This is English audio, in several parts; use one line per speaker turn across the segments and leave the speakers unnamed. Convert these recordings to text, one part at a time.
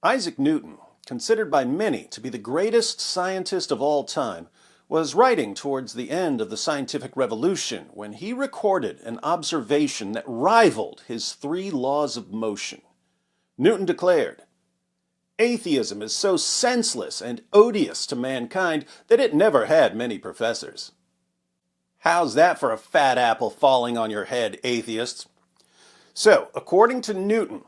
Isaac Newton, considered by many to be the greatest scientist of all time, was writing towards the end of the scientific revolution when he recorded an observation that rivaled his 3 laws of motion. Newton declared, "Atheism is so senseless and odious to mankind that it never had many professors." How's that for a fat apple falling on your head, atheists? So, according to Newton,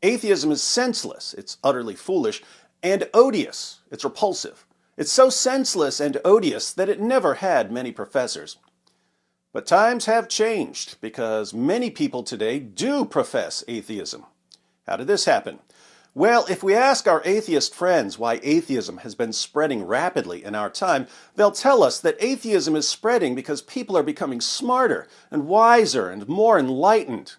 atheism is senseless, it's utterly foolish, and odious, it's repulsive. It's so senseless and odious that it never had many professors. But times have changed because many people today do profess atheism. How did this happen? Well, if we ask our atheist friends why atheism has been spreading rapidly in our time, they'll tell us that atheism is spreading because people are becoming smarter and wiser and more enlightened.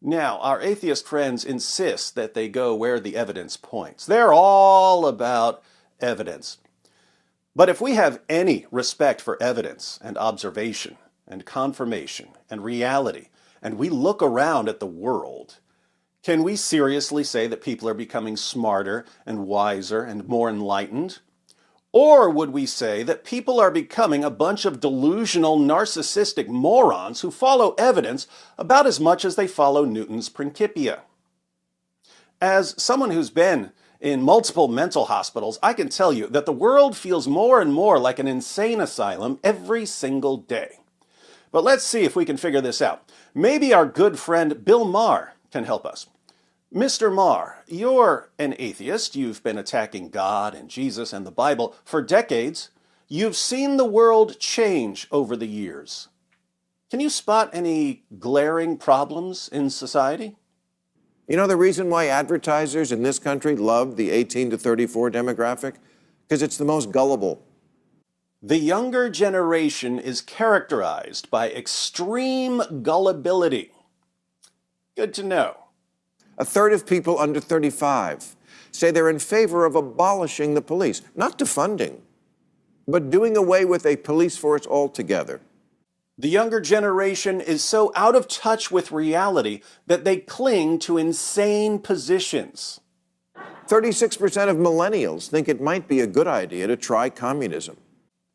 Now, our atheist friends insist that they go where the evidence points. They're all about evidence. But if we have any respect for evidence and observation and confirmation and reality, and we look around at the world, can we seriously say that people are becoming smarter and wiser and more enlightened? Or would we say that people are becoming a bunch of delusional, narcissistic morons who follow evidence about as much as they follow Newton's Principia? As someone who's been in multiple mental hospitals, I can tell you that the world feels more and more like an insane asylum every single day. But let's see if we can figure this out. Maybe our good friend Bill Maher can help us. Mr. Maher, you're an atheist. You've been attacking God and Jesus and the Bible for decades. You've seen the world change over the years. Can you spot any glaring problems in society?
You know the reason why advertisers in this country love the 18 to 34 demographic? Because it's the most gullible.
The younger generation is characterized by extreme gullibility. Good to know.
A third of people under 35 say they're in favor of abolishing the police, not defunding, but doing away with a police force altogether.
The younger generation is so out of touch with reality that they cling to insane positions.
36% of millennials think it might be a good idea to try communism.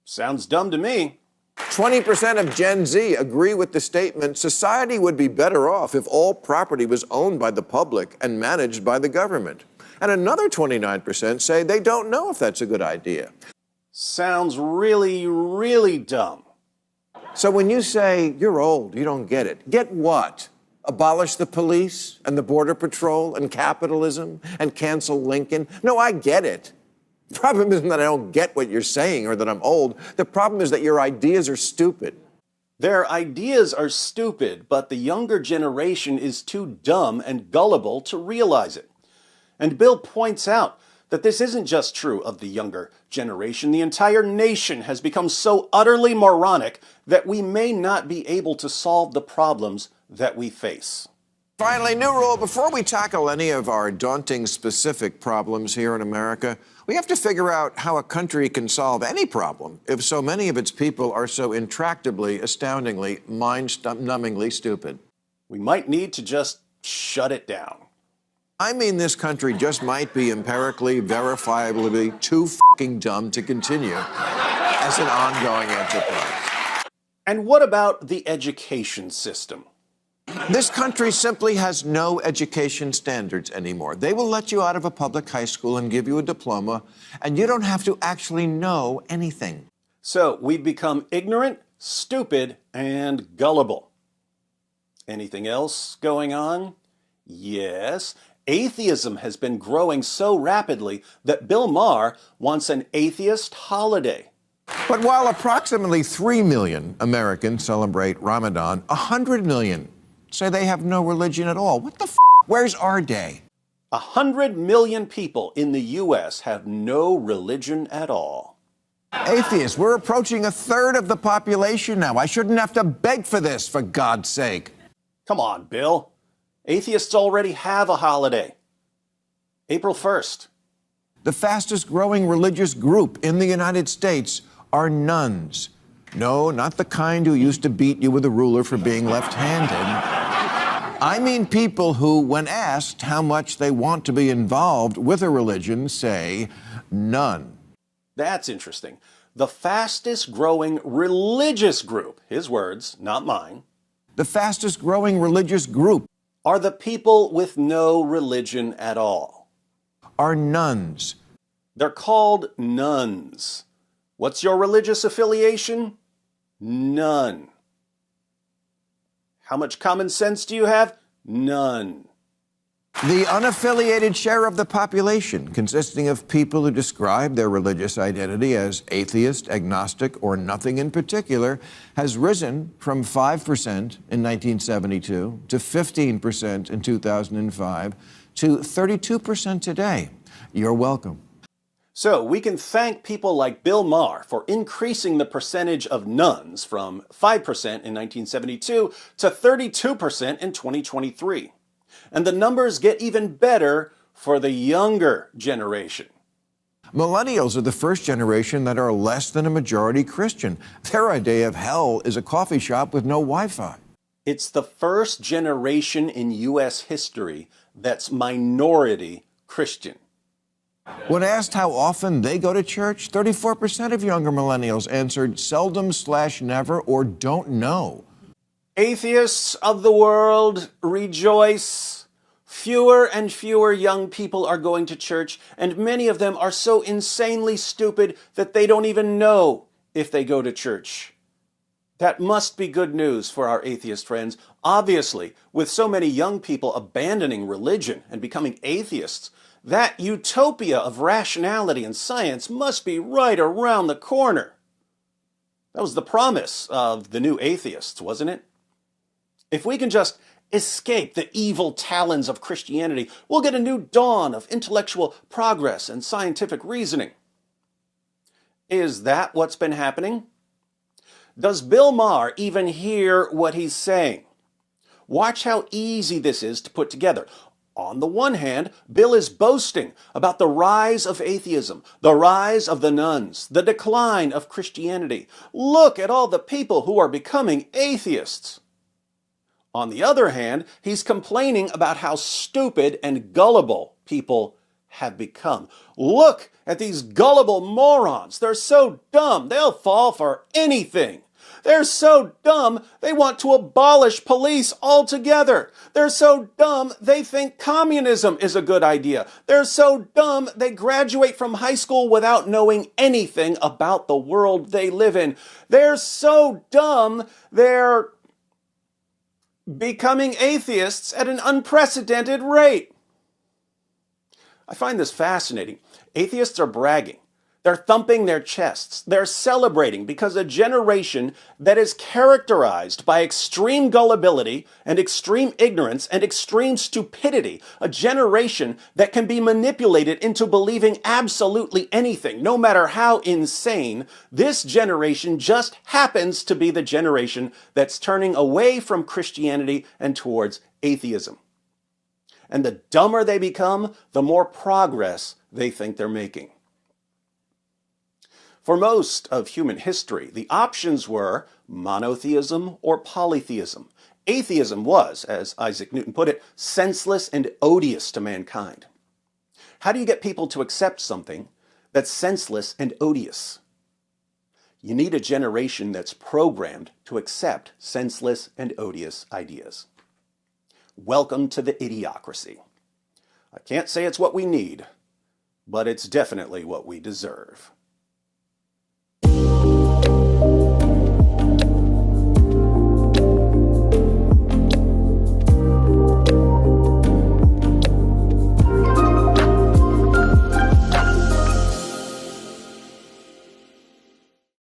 Sounds dumb to me.
20% of Gen Z agree with the statement, society would be better off if all property was owned by the public and managed by the government. And another 29% say they don't know if that's a good idea.
Sounds really, really dumb.
So when you say, you're old, you don't get it, get what? Abolish the police and the border patrol and capitalism and cancel Lincoln? No, I get it. The problem isn't that I don't get what you're saying or that I'm old. The problem is that your ideas are stupid.
Their ideas are stupid, but the younger generation is too dumb and gullible to realize it. And Bill points out that this isn't just true of the younger generation. The entire nation has become so utterly moronic that we may not be able to solve the problems that we face.
Finally, new rule, before we tackle any of our daunting specific problems here in America, we have to figure out how a country can solve any problem if so many of its people are so intractably, astoundingly, mind-numbingly stupid.
We might need to just shut it down.
I mean, this country just might be empirically, verifiably too fucking dumb to continue as an ongoing enterprise.
And what about the education system?
This country simply has no education standards anymore. They will let you out of a public high school and give you a diploma, and you don't have to actually know anything.
So we've become ignorant, stupid, and gullible. Anything else going on? Yes. Atheism has been growing so rapidly that Bill Maher wants an atheist holiday.
But while approximately 3 million Americans celebrate Ramadan, 100 million say they have no religion at all. What the f***? Where's our day?
100 million people in the U.S. have no religion at all.
Atheists, we're approaching a third of the population now. I shouldn't have to beg for this, for God's sake.
Come on, Bill. Atheists already have a holiday. April 1st.
The fastest growing religious group in the United States are nuns. No, not the kind who used to beat you with a ruler for being left-handed. I mean people who, when asked how much they want to be involved with a religion, say none.
That's interesting. The fastest growing religious group, his words, not mine,
The fastest growing religious group
are the people with no religion at all.
are nuns.
They're called nuns. What's your religious affiliation? None. How much common sense do you have? None.
The unaffiliated share of the population, consisting of people who describe their religious identity as atheist, agnostic, or nothing in particular, has risen from 5% in 1972 to 15% in 2005 to 32% today. You're welcome.
So we can thank people like Bill Maher for increasing the percentage of nuns from 5% in 1972 to 32% in 2023. And the numbers get even better for the younger generation.
Millennials are the first generation that are less than a majority Christian. Their idea of hell is a coffee shop with no Wi-Fi.
It's the first generation in U.S. history that's minority Christian.
When asked how often they go to church, 34% of younger millennials answered seldom/never or don't know.
Atheists of the world, rejoice. Fewer and fewer young people are going to church, and many of them are so insanely stupid that they don't even know if they go to church. That must be good news for our atheist friends. Obviously, with so many young people abandoning religion and becoming atheists, that utopia of rationality and science must be right around the corner. That was the promise of the new atheists, wasn't it? If we can just escape the evil talons of Christianity, we'll get a new dawn of intellectual progress and scientific reasoning. Is that what's been happening? Does Bill Maher even hear what he's saying? Watch how easy this is to put together. On the one hand, Bill is boasting about the rise of atheism, the rise of the nuns, the decline of Christianity. Look at all the people who are becoming atheists. On the other hand, he's complaining about how stupid and gullible people have become. Look at these gullible morons. They're so dumb, they'll fall for anything. They're so dumb, they want to abolish police altogether. They're so dumb, they think communism is a good idea. They're so dumb, they graduate from high school without knowing anything about the world they live in. They're so dumb, they're becoming atheists at an unprecedented rate. I find this fascinating. Atheists are bragging. They're thumping their chests. They're celebrating because a generation that is characterized by extreme gullibility and extreme ignorance and extreme stupidity, a generation that can be manipulated into believing absolutely anything, no matter how insane, this generation just happens to be the generation that's turning away from Christianity and towards atheism. And the dumber they become, the more progress they think they're making. For most of human history, the options were monotheism or polytheism. Atheism was, as Isaac Newton put it, senseless and odious to mankind. How do you get people to accept something that's senseless and odious? You need a generation that's programmed to accept senseless and odious ideas. Welcome to the idiocracy. I can't say it's what we need, but it's definitely what we deserve.